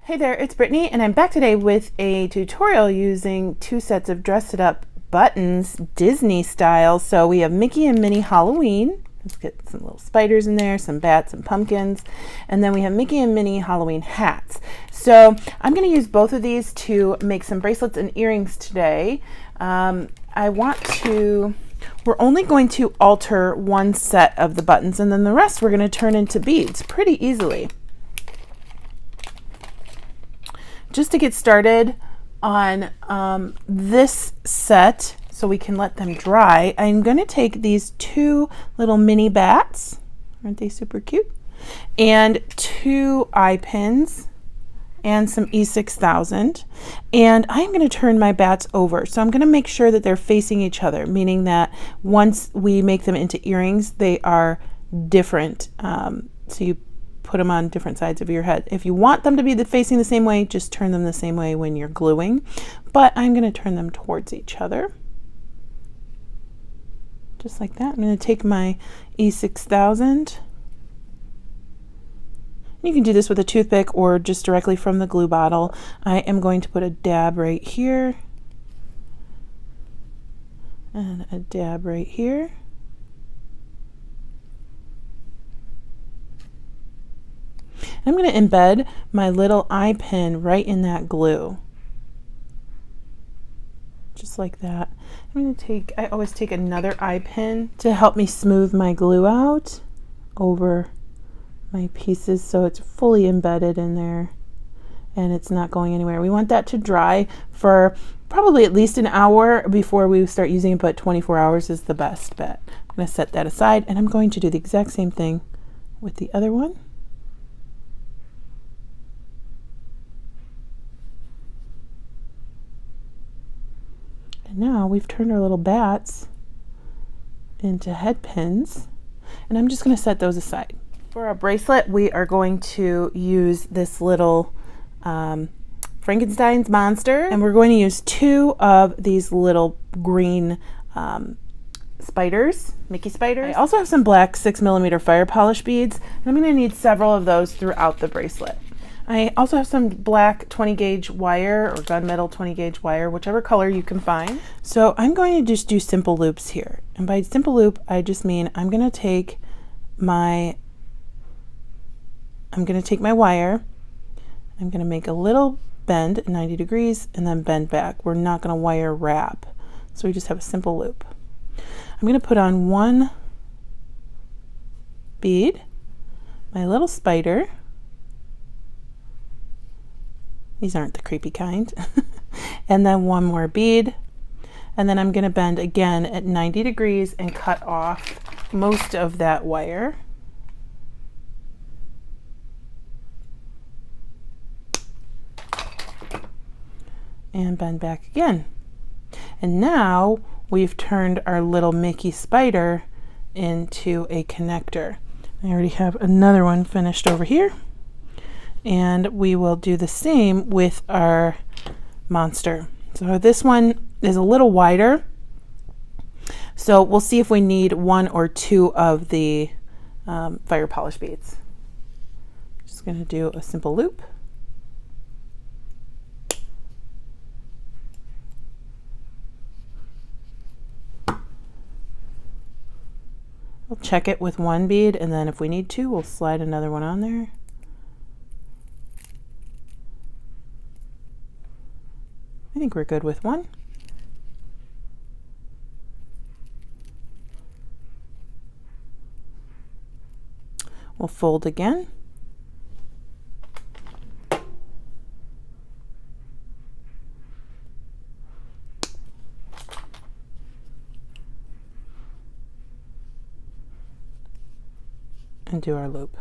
Hey there, it's Brittany, and I'm back today with a tutorial using 2 sets of dress it up buttons, Disney style. So we have Mickey and Minnie Halloween. Let's get some little spiders in there, some bats and pumpkins. And then we have Mickey and Minnie Halloween hats. So I'm going to use both of these to make some bracelets and earrings today. We're only going to alter one set of the buttons, and then the rest we're going to turn into beads pretty easily. Just to get started on this set, so we can let them dry, I'm going to take these 2 little mini bats, aren't they super cute, and 2 eye pins and some E6000, and I'm going to turn my bats over. So I'm going to make sure that they're facing each other, meaning that once we make them into earrings, they are different. So you put them on different sides of your head. If you want them to be facing the same way, just turn them the same way when you're gluing. But I'm going to turn them towards each other. Just like that. I'm going to take my E6000. You can do this with a toothpick or just directly from the glue bottle. I am going to put a dab right here. And a dab right here. I'm going to embed my little eye pin right in that glue. Just like that. I always take another eye pin to help me smooth my glue out over my pieces so it's fully embedded in there and it's not going anywhere. We want that to dry for probably at least an hour before we start using it, but 24 hours is the best bet. I'm going to set that aside, and I'm going to do the exact same thing with the other one. And now we've turned our little bats into head pins, and I'm just going to set those aside. For our bracelet, we are going to use this little Frankenstein's monster, and we're going to use 2 of these little green spiders, Mickey spiders. I also have some black 6mm fire polish beads, and I'm going to need several of those throughout the bracelet. I also have some black 20 gauge wire or gunmetal 20 gauge wire, whichever color you can find. So I'm going to just do simple loops here. And by simple loop, I just mean I'm going to take my wire, I'm going to make a little bend at 90 degrees and then bend back. We're not going to wire wrap. So we just have a simple loop. I'm going to put on 1 bead, my little spider. These aren't the creepy kind. And then 1 more bead. And then I'm going to bend again at 90 degrees and cut off most of that wire. And bend back again. And now we've turned our little Mickey spider into a connector. I already have another one finished over here. And we will do the same with our monster. So this one is a little wider. So we'll see if we need 1 or 2 of the fire polish beads. Just going to do a simple loop. We'll check it with 1 bead, and then if we need to, we'll slide another one on there. I think we're good with 1. We'll fold again. And do our loop.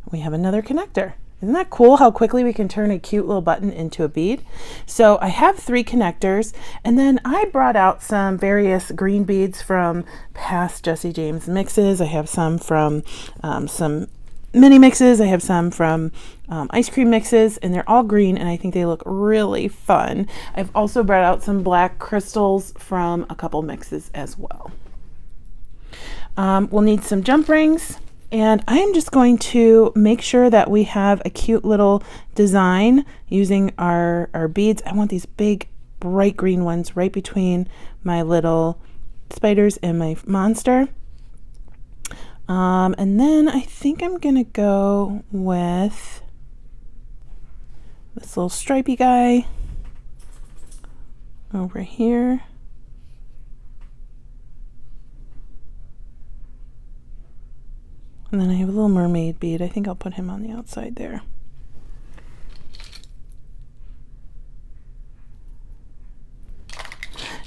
We have another connector. Isn't that cool how quickly we can turn a cute little button into a bead? So I have 3 connectors, and then I brought out some various green beads from past Jesse James mixes. I have some from some mini mixes. I have some from ice cream mixes, and they're all green, and I think they look really fun. I've also brought out some black crystals from a couple mixes as well. We'll need some jump rings. And I am just going to make sure that we have a cute little design using our beads. I want these big bright green ones right between my little spiders and my monster. And then I think I'm gonna go with this little stripey guy over here. And then I have a little mermaid bead. I think I'll put him on the outside there.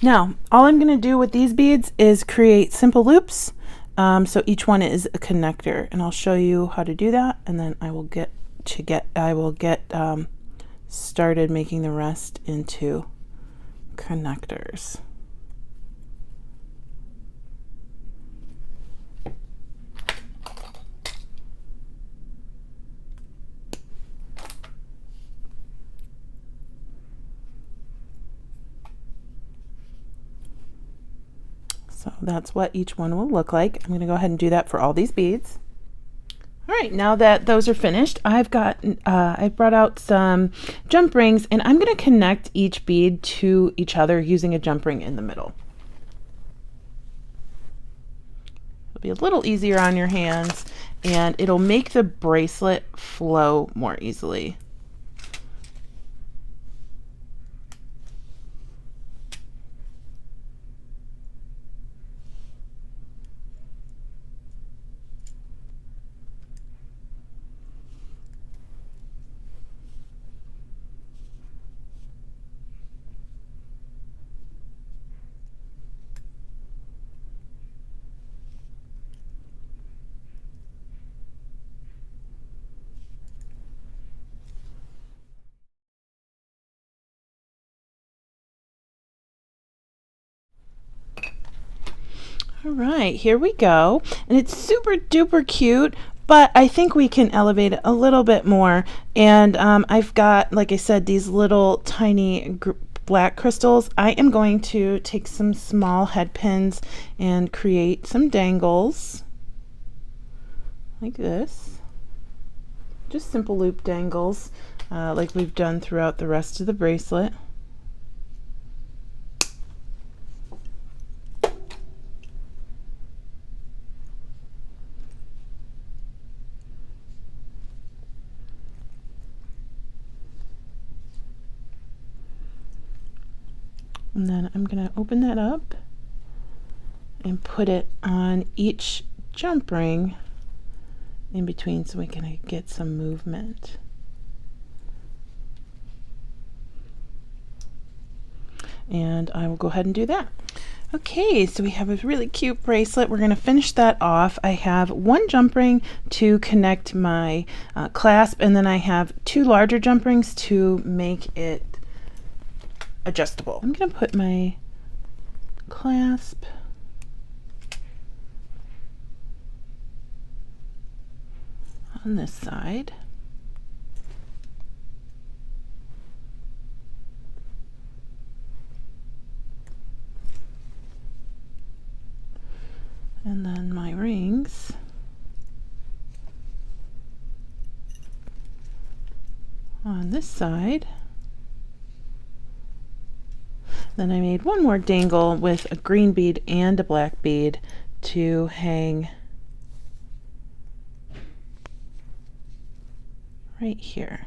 Now, all I'm going to do with these beads is create simple loops. So each one is a connector, and I'll show you how to do that, and then I will get started making the rest into connectors. So that's what each one will look like. I'm going to go ahead and do that for all these beads. All right, now that those are finished, I've brought out some jump rings, and I'm going to connect each bead to each other using a jump ring in the middle. It'll be a little easier on your hands, and it'll make the bracelet flow more easily. All right, here we go. And it's super duper cute, but I think we can elevate it a little bit more. And I've got, like I said, these little tiny black crystals. I am going to take some small head pins and create some dangles like this. Just simple loop dangles like we've done throughout the rest of the bracelet. And then I'm going to open that up and put it on each jump ring in between so we can get some movement. And I will go ahead and do that. Okay, so we have a really cute bracelet. We're going to finish that off. I have one jump ring to connect my clasp, and then I have two larger jump rings to make it adjustable. I'm going to put my clasp on this side. And then my rings on this side. Then I made one more dangle with a green bead and a black bead to hang right here.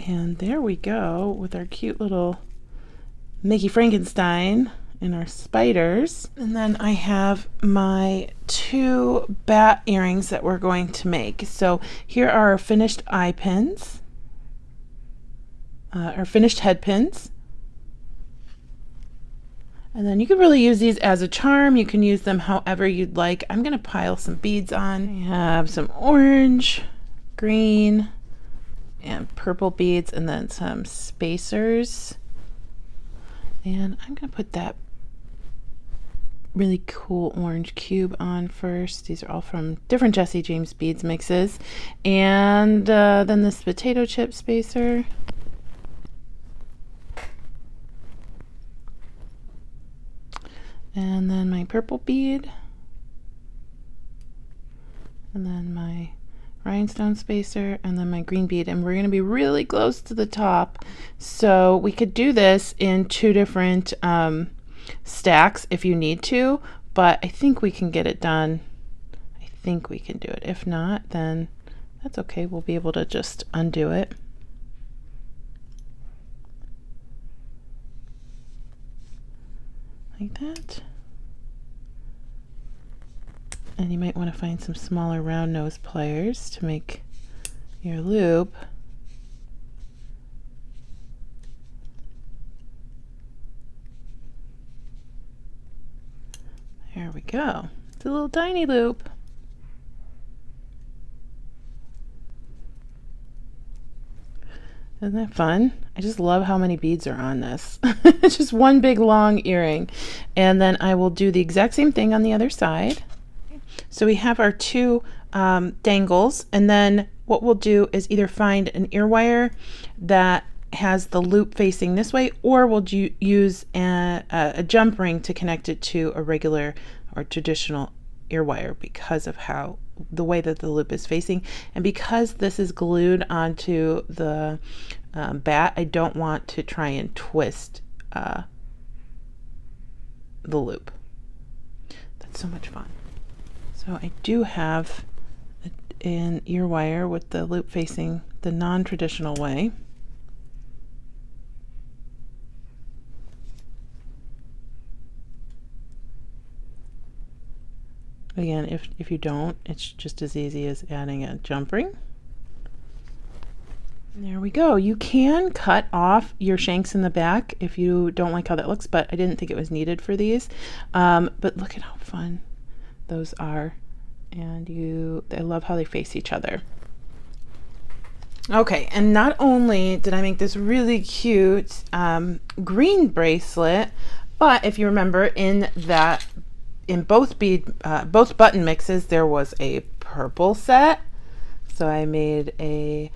And there we go with our cute little Mickey Frankenstein and our spiders. And then I have my two bat earrings that we're going to make. So here are our finished eye pins, our finished head pins. And then you can really use these as a charm. You can use them however you'd like. I'm going to pile some beads on. I have some orange, green, and purple beads, and then some spacers. And I'm going to put that really cool orange cube on first. These are all from different Jesse James beads mixes. And then this potato chip spacer. And then my purple bead. And then my rhinestone spacer, and then my green bead. And we're going to be really close to the top. So we could do this in two different stacks if you need to, but I think we can get it done. I think we can do it. If not, then that's okay. We'll be able to just undo it. Like that. And you might want to find some smaller round nose pliers to make your loop. There we go. It's a little tiny loop. Isn't that fun? I just love how many beads are on this. It's just one big long earring. And then I will do the exact same thing on the other side. So we have our two dangles, and then what we'll do is either find an ear wire that has the loop facing this way, or we'll use a jump ring to connect it to a regular or traditional ear wire because of how the way that the loop is facing. And because this is glued onto the bat, I don't want to try and twist the loop. That's so much fun. So I do have an ear wire with the loop facing the non-traditional way. Again, if you don't, it's just as easy as adding a jump ring. And there we go. You can cut off your shanks in the back if you don't like how that looks, but I didn't think it was needed for these. But look at how fun those are. And I love how they face each other. Okay, and not only did I make this really cute green bracelet, but if you remember in both button mixes there was a purple set. So I made a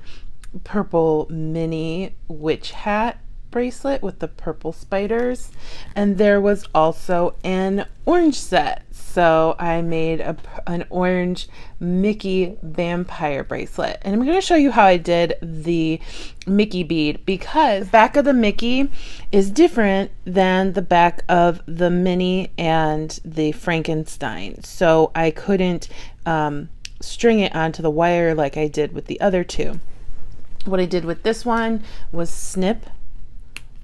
purple mini witch hat bracelet with the purple spiders, and there was also an orange set. So I made an orange Mickey vampire bracelet, and I'm going to show you how I did the Mickey bead, because the back of the Mickey is different than the back of the Minnie and the Frankenstein. So I couldn't string it onto the wire like I did with the other two. What I did with this one was snip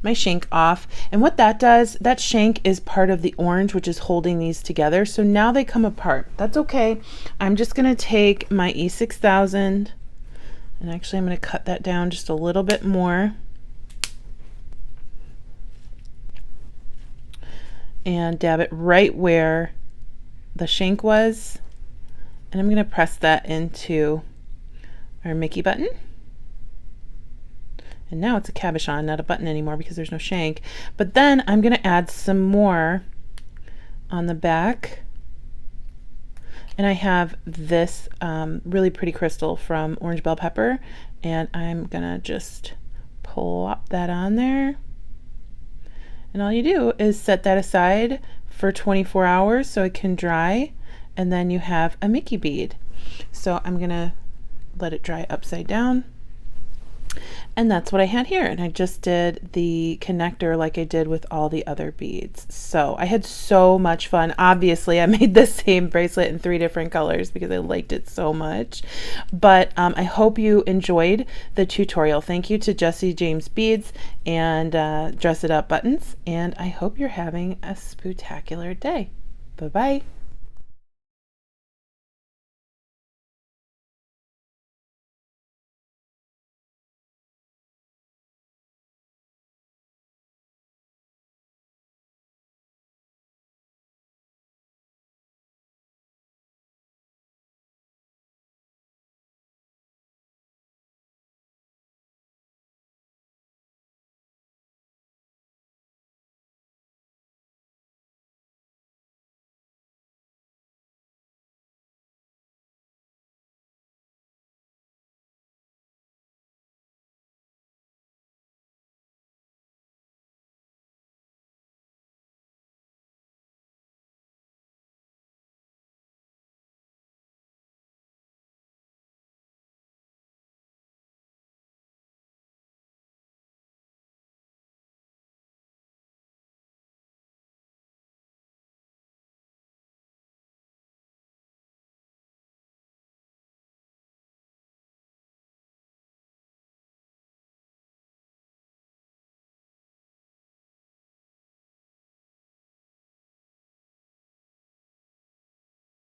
my shank off, and what that does, that shank is part of the orange which is holding these together, so now they come apart. That's okay. I'm just going to take my E6000, and actually I'm going to cut that down just a little bit more, and dab it right where the shank was, and I'm going to press that into our Mickey button. And now it's a cabochon, not a button anymore because there's no shank. But then I'm going to add some more on the back. And I have this really pretty crystal from Orange Bell Pepper. And I'm going to just plop that on there. And all you do is set that aside for 24 hours so it can dry. And then you have a Mickey bead. So I'm going to let it dry upside down. And that's what I had here, and I just did the connector like I did with all the other beads. So I had so much fun. Obviously I made the same bracelet in 3 different colors because I liked it so much, but I hope you enjoyed the tutorial. Thank you to Jesse James Beads and Dress It Up Buttons, and I hope you're having a spooktacular day. Bye bye.